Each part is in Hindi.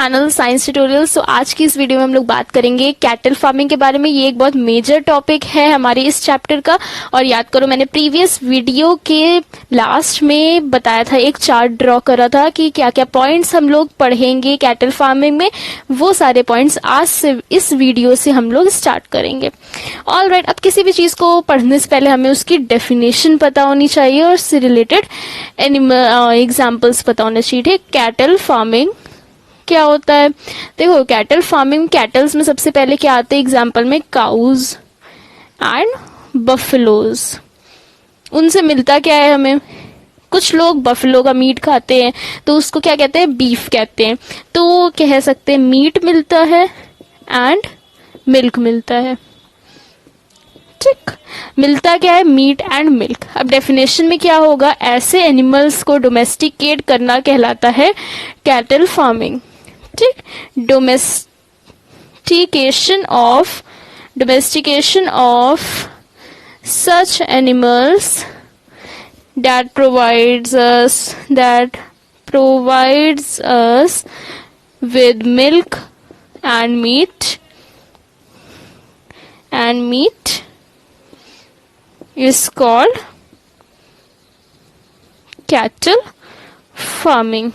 Channel science tutorials. तो आज की इस वीडियो में हम लोग बात करेंगे कैटल फार्मिंग के बारे में। ये एक बहुत मेजर टॉपिक है हमारे इस चैप्टर का। और याद करो, मैंने प्रीवियस वीडियो के लास्ट में बताया था, एक चार्ट ड्रॉ करा था कि क्या क्या पॉइंट्स हम लोग पढ़ेंगे कैटल फार्मिंग में। वो सारे पॉइंट्स आज से इस वीडियो से हम लोग स्टार्ट करेंगे। ऑलराइट, अब किसी भी चीज को पढ़ने से पहले हमें उसकी डेफिनेशन पता होनी चाहिए और उससे रिलेटेड एनिमल एग्जाम्पल्स पता होने चाहिए। कैटल फार्मिंग क्या होता है? देखो, कैटल फार्मिंग, कैटल्स में सबसे पहले क्या आते हैं एग्जाम्पल में? Cause and buffaloes. उनसे मिलता क्या है हमें? कुछ लोग बफेलो का मीट खाते हैं तो उसको क्या कहते हैं? बीफ कहते हैं। तो कह सकते हैं मीट मिलता है एंड मिल्क मिलता है। ठीक, मिलता क्या है? Meat and milk. अब डेफिनेशन में क्या होगा? ऐसे एनिमल्स को डोमेस्टिकेट करना कहलाता है कैटल फार्मिंग। ठीक, domestication of such animals that provides us with milk and meat is called cattle farming.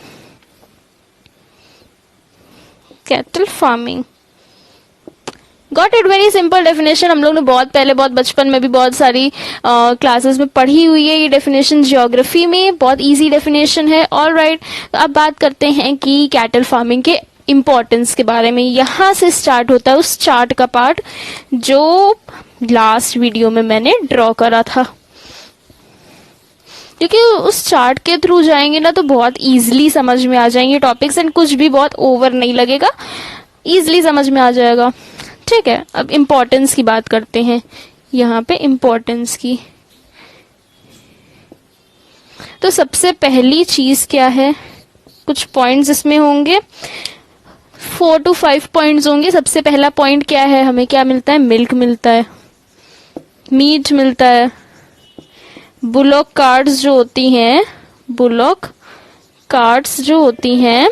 Got it? Very simple definition. हम लोग ने बहुत पहले, बहुत बचपन में भी बहुत सारी क्लासेस में पढ़ी हुई है ये डेफिनेशन। जियोग्राफी में बहुत इजी डेफिनेशन है। ऑलराइट, तो अब बात करते हैं कि कैटल फार्मिंग के इम्पोर्टेंस के बारे में। यहाँ से स्टार्ट होता है उस चार्ट का पार्ट जो लास्ट वीडियो में मैंने ड्रॉ करा था। क्योंकि उस चार्ट के थ्रू जाएंगे ना तो बहुत इजीली समझ में आ जाएंगे टॉपिक्स एंड कुछ भी बहुत ओवर नहीं लगेगा, इजीली समझ में आ जाएगा। ठीक है, अब इम्पोर्टेंस की बात करते हैं। यहाँ पे इम्पोर्टेंस की, तो सबसे पहली चीज क्या है? कुछ पॉइंट्स इसमें होंगे, 4 to 5 पॉइंट्स होंगे। सबसे पहला पॉइंट क्या है? हमें क्या मिलता है? मिल्क मिलता है, मीट मिलता है। बुलॉक कार्ट्स जो होती हैं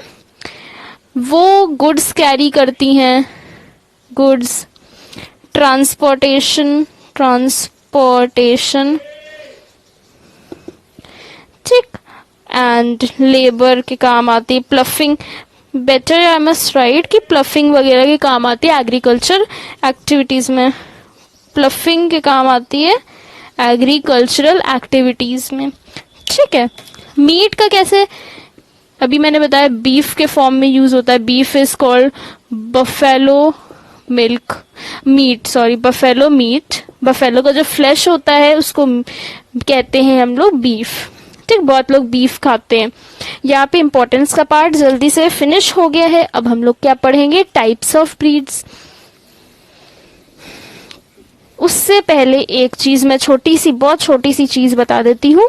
वो गुड्स कैरी करती हैं। गुड्स ट्रांसपोर्टेशन, ठीक, एंड लेबर के काम आती है। Ploughing, better I must write कि प्लफिंग वगैरह के काम आती है एग्रीकल्चर एक्टिविटीज में। प्लफिंग के काम आती है एग्रीकल्चरल एक्टिविटीज में। ठीक है, मीट का कैसे? अभी मैंने बताया बीफ के फॉर्म में यूज होता है। Beef is called buffalo meet. Buffalo का जो फ्लैश होता है उसको कहते हैं हम लोग बीफ। ठीक, बहुत लोग बीफ खाते हैं। यहाँ पे इंपॉर्टेंस का पार्ट जल्दी से फिनिश हो गया है। अब हम लोग क्या पढ़ेंगे? Types of breeds. उससे पहले एक चीज मैं बहुत छोटी सी चीज बता देती हूँ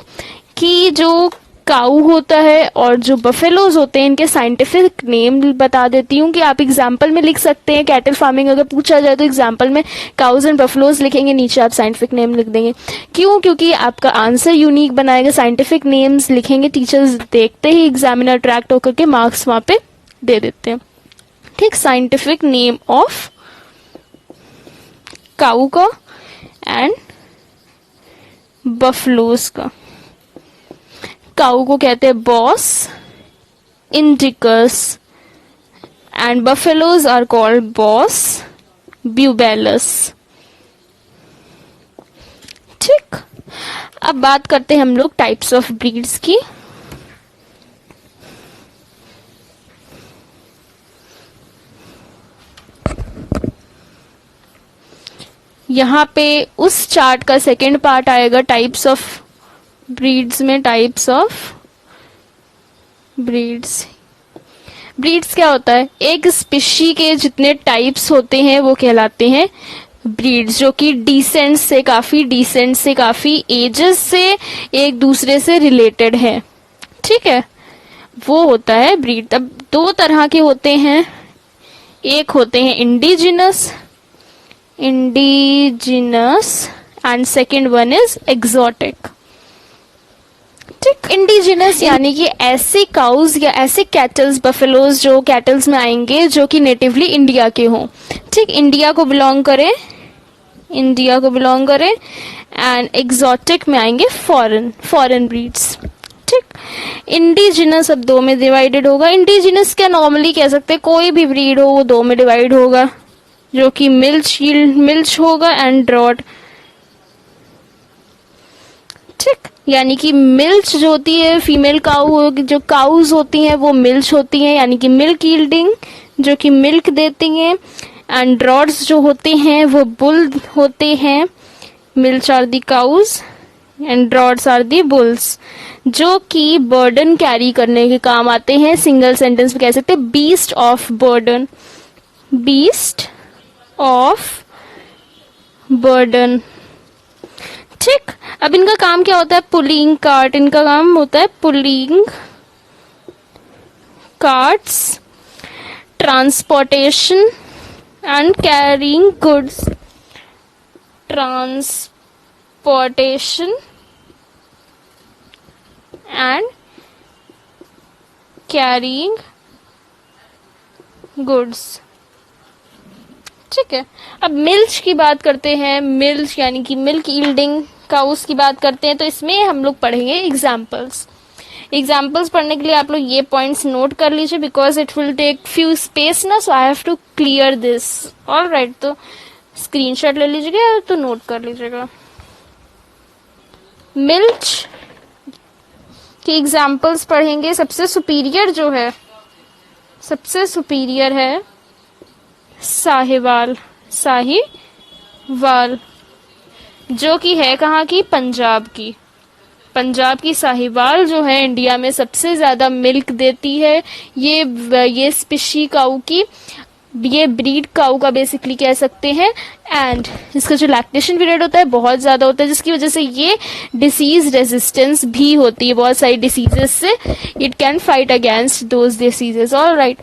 कि जो काऊ होता है और जो बफेलोज होते हैं इनके साइंटिफिक नेम बता देती हूँ कि आप एग्जाम्पल में लिख सकते हैं। कैटल फार्मिंग अगर पूछा जाए तो एग्जाम्पल में काउज एंड बफेलोज लिखेंगे, नीचे आप साइंटिफिक नेम लिख देंगे। क्यों? क्योंकि आपका आंसर यूनिक बनाएगा। साइंटिफिक नेम्स लिखेंगे, टीचर्स देखते ही एग्जामिनर अट्रैक्ट होकर के मार्क्स वहां पे दे देते हैं। ठीक, साइंटिफिक नेम ऑफ काऊ का एंड बफलोज का। काऊ को कहते हैं Bos indicus and buffaloes are called Bos bubalus. ठीक, अब बात करते हैं हम लोग टाइप्स ऑफ ब्रीड्स की। यहाँ पे उस चार्ट का सेकेंड पार्ट आएगा टाइप्स ऑफ ब्रीड्स में। टाइप्स ऑफ ब्रीड्स क्या होता है? एक स्पीशी के जितने टाइप्स होते हैं वो कहलाते हैं ब्रीड्स, जो कि डिसेंट से काफी एजेस से एक दूसरे से रिलेटेड है। ठीक है, वो होता है ब्रीड। अब दो तरह के होते हैं, एक होते हैं indigenous and second one is exotic. ठीक। इंडिजिनस यानी कि ऐसे काउज या ऐसे कैटल्स, बफेलोज जो कैटल्स में आएंगे जो कि नेटिवली इंडिया के हों। ठीक, इंडिया को बिलोंग करें, इंडिया को बिलोंग करें। एंड एग्जॉटिक में आएंगे फॉरेन ब्रीड्स। ठीक, इंडिजिनस अब दो में डिवाइडेड होगा। इंडिजिनस क्या नॉर्मली कह सकते हैं, कोई भी ब्रीड हो वो दो में डिवाइड होगा, जो कि मिल्च होगा एंड ड्रॉट। ठीक, यानी कि मिल्च जो होती है फीमेल काऊ, जो काउज होती हैं वो मिल्च होती हैं, यानी कि मिल्क यील्डिंग, जो कि मिल्क देती हैं। एंड ड्रॉट्स जो होते हैं वो बुल होते हैं। Milch are the cows and draughts are the bulls, जो कि बर्डन कैरी करने के काम आते हैं। सिंगल सेंटेंस में कह सकते हैं beast of burden, beast of burden. ठीक, अब इनका काम क्या होता है, पुलिंग कार्ट, इनका काम होता है pulling carts, transportation and carrying goods, transportation and carrying goods. ठीक है, अब मिल्च की बात करते हैं। मिल्च यानी कि मिल्क यील्डिंग काउस की बात करते हैं, तो इसमें हम लोग पढ़ेंगे एग्जाम्पल्स। एग्जाम्पल्स पढ़ने के लिए आप लोग ये पॉइंट्स नोट कर लीजिए, because it will take few space ना, so I have to clear this. Alright, तो स्क्रीनशॉट ले लीजिएगा तो नोट कर लीजिएगा। मिल्च के एग्जाम्पल्स पढ़ेंगे। सबसे सुपीरियर जो है, सबसे सुपीरियर है साहिवाल, साहिवाल, जो कि है कहाँ की, पंजाब की। पंजाब की साहिवाल जो है इंडिया में सबसे ज्यादा मिल्क देती है। ये स्पीशी काऊ की, ये ब्रीड काऊ का बेसिकली कह सकते हैं। एंड इसका जो लैक्टेशन पीरियड होता है बहुत ज्यादा होता है, जिसकी वजह से ये डिसीज रेजिस्टेंस भी होती है बहुत सारी डिसीजेस से। It can fight against those diseases. Alright,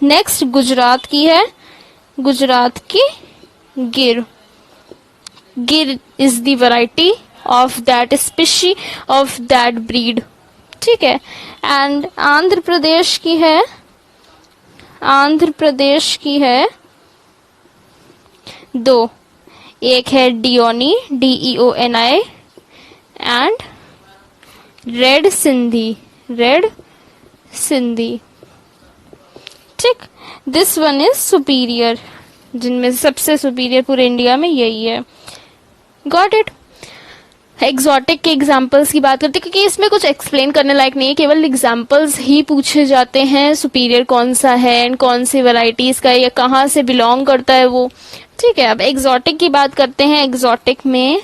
next Gujarat की है, गुजरात की गिर। गिर is the variety of that species of that breed. ठीक है, एंड आंध्र प्रदेश की है, आंध्र प्रदेश की है दो, एक है डियोनी, DEONI, and red Sindhi, red Sindhi. ठीक, दिस वन इज सुपीरियर, जिनमें सबसे सुपीरियर पूरे इंडिया में यही है। Got it. एग्जॉटिक के एग्जाम्पल्स की बात करते हैं, क्योंकि इसमें कुछ एक्सप्लेन करने लायक नहीं है, केवल एग्जाम्पल्स ही पूछे जाते हैं। सुपीरियर कौन सा है एंड कौन सी वैरायटीज का या कहाँ से बिलोंग करता है वो। ठीक है, अब एग्जॉटिक की बात करते हैं। एग्जॉटिक में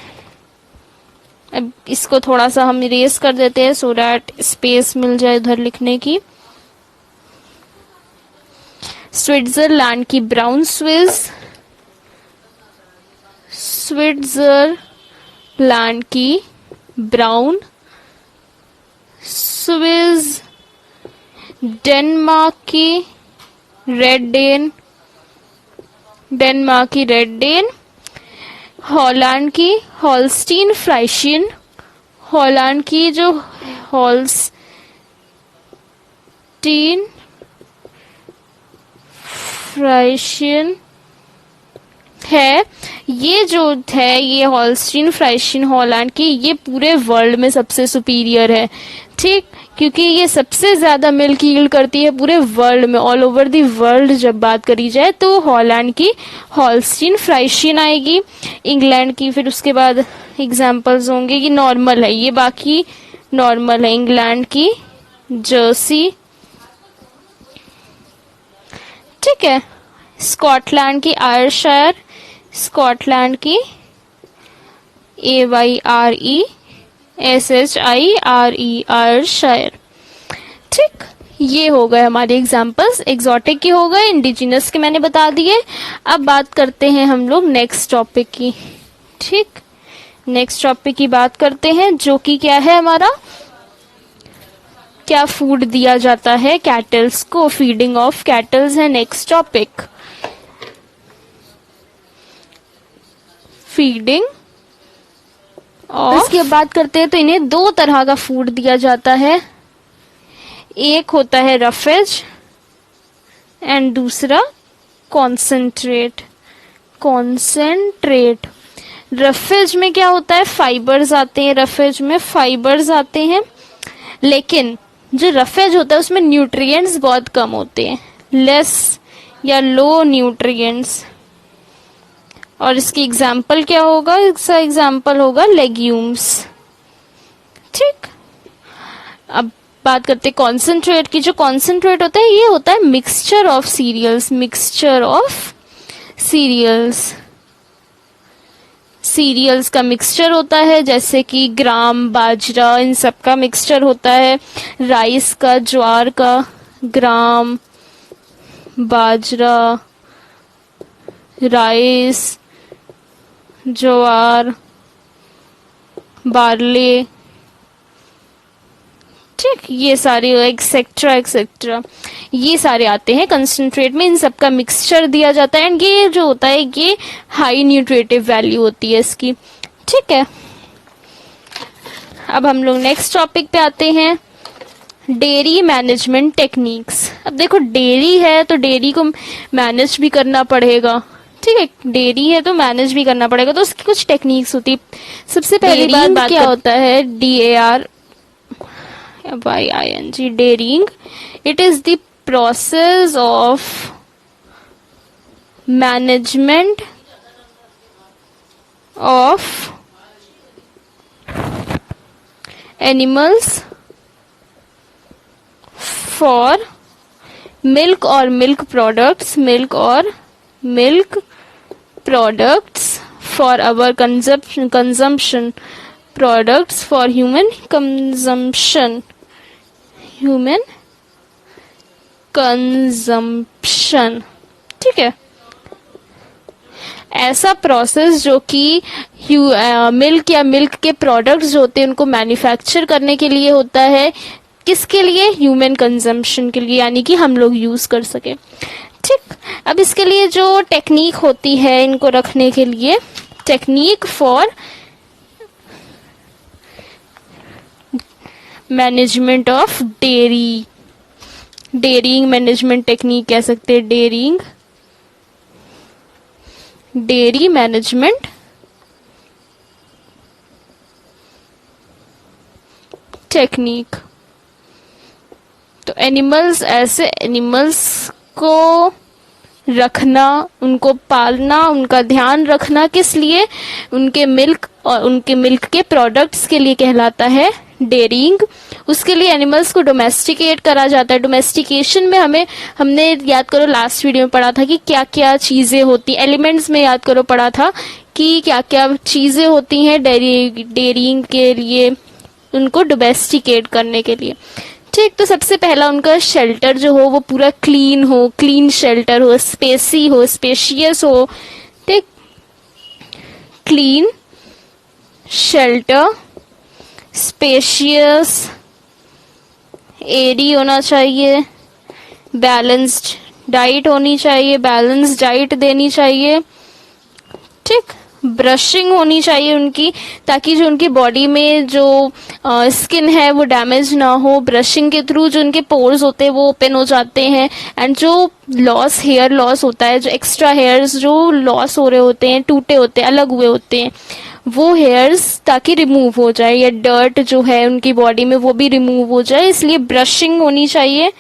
अब इसको थोड़ा सा हम इरेज कर देते हैं सो दैट स्पेस मिल जाए उधर लिखने की। स्विट्जरलैंड की ब्राउन स्विज, स्विट्जरलैंड की ब्राउन स्विज, डेनमार्क की रेड डेन, डेनमार्क की रेड डेन, हॉलैंड की हॉलस्टीन फ्राइशियन, हॉलैंड की जो हॉलस्टीन फ्राइशियन है, ये जो है ये हॉलस्टीन फ्राइशियन हॉलैंड की, ये पूरे वर्ल्ड में सबसे सुपीरियर है। ठीक, क्योंकि ये सबसे ज्यादा मिल्क यील्ड करती है पूरे वर्ल्ड में, ऑल ओवर दी वर्ल्ड जब बात करी जाए तो हॉलैंड की हॉलस्टीन फ्राइशियन आएगी। इंग्लैंड की फिर उसके बाद एग्जांपल्स होंगे कि नॉर्मल है ये, बाकी नॉर्मल है। इंग्लैंड की जर्सी। ठीक है, स्कॉटलैंड की आयरशायर, स्कॉटलैंड की AYRESHIRE, आयरशायर। ठीक, ये हो गए हमारे एग्जाम्पल्स। एग्जॉटिक के हो गए, इंडिजिनस के मैंने बता दिए। अब बात करते हैं हम लोग नेक्स्ट टॉपिक की। ठीक, नेक्स्ट टॉपिक की बात करते हैं, जो कि क्या है हमारा, क्या फूड दिया जाता है कैटल्स को, फीडिंग ऑफ कैटल्स है नेक्स्ट टॉपिक। फीडिंग इसकी अब बात करते हैं तो इन्हें दो तरह का फूड दिया जाता है, एक होता है रफेज एंड दूसरा कॉन्सेंट्रेट। रफेज में क्या होता है, फाइबर्स आते हैं, रफेज में फाइबर्स आते हैं, लेकिन जो रफेज होता है उसमें न्यूट्रिएंट्स बहुत कम होते हैं, लेस या लो न्यूट्रिएंट्स। और इसकी एग्जाम्पल क्या होगा, इसका एग्जाम्पल होगा लेग्यूम्स। ठीक, अब बात करते हैं कॉन्सेंट्रेट की। जो कॉन्सेंट्रेट होता है ये होता है मिक्सचर ऑफ सीरियल्स का मिक्सचर होता है, जैसे कि ग्राम, बाजरा, इन सब का मिक्सचर होता है। राइस का, ज्वार का, ग्राम, बाजरा, राइस, ज्वार, बार्ले, ठीक, ये सारे एक्सेट्रा ये सारे आते हैं कंसंट्रेट में। इन सब का मिक्सचर दिया जाता है एंड ये जो होता है ये हाई न्यूट्रिटिव वैल्यू होती है इसकी। ठीक है, अब हम लोग नेक्स्ट टॉपिक पे आते हैं, डेयरी मैनेजमेंट टेक्निक्स। अब देखो डेयरी है तो डेयरी को मैनेज भी करना पड़ेगा। ठीक है, डेयरी है तो मैनेज भी करना पड़ेगा, तो उसकी कुछ टेक्निक्स होती है। सबसे पहली बात क्या होता है, DARYING, dairying. It is the process of management of animals for milk और milk products for our consumption, products for human consumption. ठीक है, ऐसा प्रोसेस जो कि मिल्क या मिल्क के प्रोडक्ट्स जो होते हैं उनको मैन्युफैक्चर करने के लिए होता है। किसके लिए, ह्यूमन कंजम्पशन के लिए, यानी कि हम लोग यूज कर सके। ठीक, अब इसके लिए जो टेक्निक होती है इनको रखने के लिए, technique for management of dairying management technique कह सकते हैं, डेयरी मैनेजमेंट टेक्निक। तो एनिमल्स को रखना, उनको पालना, उनका ध्यान रखना, किस लिए, उनके मिल्क और उनके मिल्क के प्रोडक्ट्स के लिए कहलाता है डेयरिंग। उसके लिए एनिमल्स को डोमेस्टिकेट करा जाता है। डोमेस्टिकेशन में हमने याद करो लास्ट वीडियो में पढ़ा था कि क्या क्या चीजें होती, एलिमेंट्स में याद करो पढ़ा था कि क्या क्या चीजें होती हैं डेयरिंग के लिए, उनको डोमेस्टिकेट करने के लिए। ठीक, तो सबसे पहला उनका शेल्टर जो हो वो पूरा क्लीन शेल्टर हो, स्पेशियस हो। ठीक, क्लीन शेल्टर, स्पेशियस, एरी होना चाहिए, बैलेंस्ड डाइट होनी चाहिए, बैलेंस्ड डाइट देनी चाहिए। ठीक, ब्रशिंग होनी चाहिए उनकी, ताकि जो उनकी बॉडी में जो स्किन है वो डैमेज ना हो। ब्रशिंग के थ्रू जो उनके पोर्स होते हैं वो ओपन हो जाते हैं एंड जो हेयर लॉस होता है, जो एक्स्ट्रा हेयर्स जो लॉस हो रहे होते हैं, टूटे होते हैं, अलग हुए होते हैं, वो हेयर्स ताकि रिमूव हो जाए, या डर्ट जो है उनकी बॉडी में वो भी रिमूव हो जाए, इसलिए ब्रशिंग होनी चाहिए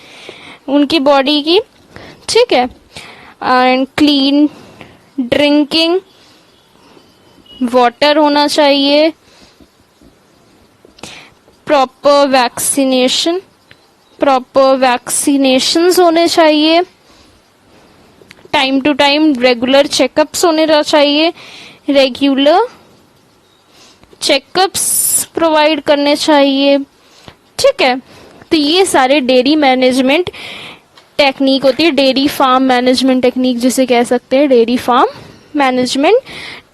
उनकी बॉडी की। ठीक है, एंड क्लीन ड्रिंकिंग वाटर होना चाहिए, प्रॉपर वैक्सीनेशंस होने चाहिए, time to time regular checkups होने चाहिए, रेगुलर चेकअप्स प्रोवाइड करने चाहिए। ठीक है, तो ये सारे डेयरी मैनेजमेंट टेक्निक होती है, डेयरी फार्म मैनेजमेंट टेक्निक जिसे कह सकते हैं, डेयरी फार्म मैनेजमेंट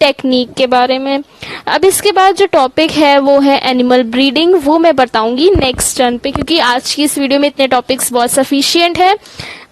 टेक्निक के बारे में। अब इसके बाद जो टॉपिक है वो है एनिमल ब्रीडिंग, वो मैं बताऊंगी नेक्स्ट टर्न पे, क्योंकि आज की इस वीडियो में इतने टॉपिक्स बहुत सफिशिएंट है।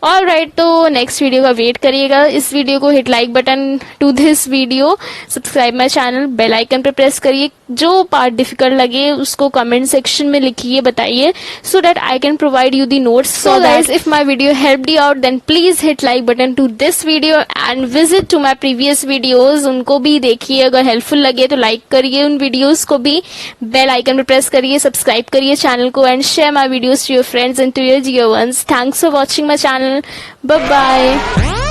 ऑल राइट, तो नेक्स्ट वीडियो का वेट करिएगा। इस वीडियो को hit like button to this video, subscribe my channel, bell icon पे प्रेस करिए। जो पार्ट डिफिकल्ट लगे उसको कमेंट सेक्शन में लिखिए, बताइए, so that I can provide you the notes. So guys, if my video helped you out then please hit like button to this video and visit to my previous videos, उनको भी देखिए। अगर हेल्पफुल लगे तो लाइक करिए उन वीडियोज को भी, बेल आइकन पे प्रेस करिए, सब्सक्राइब करिए चैनल को and share my videos to your friends and to your dear ones. Thanks for watching my channel. Bye bye.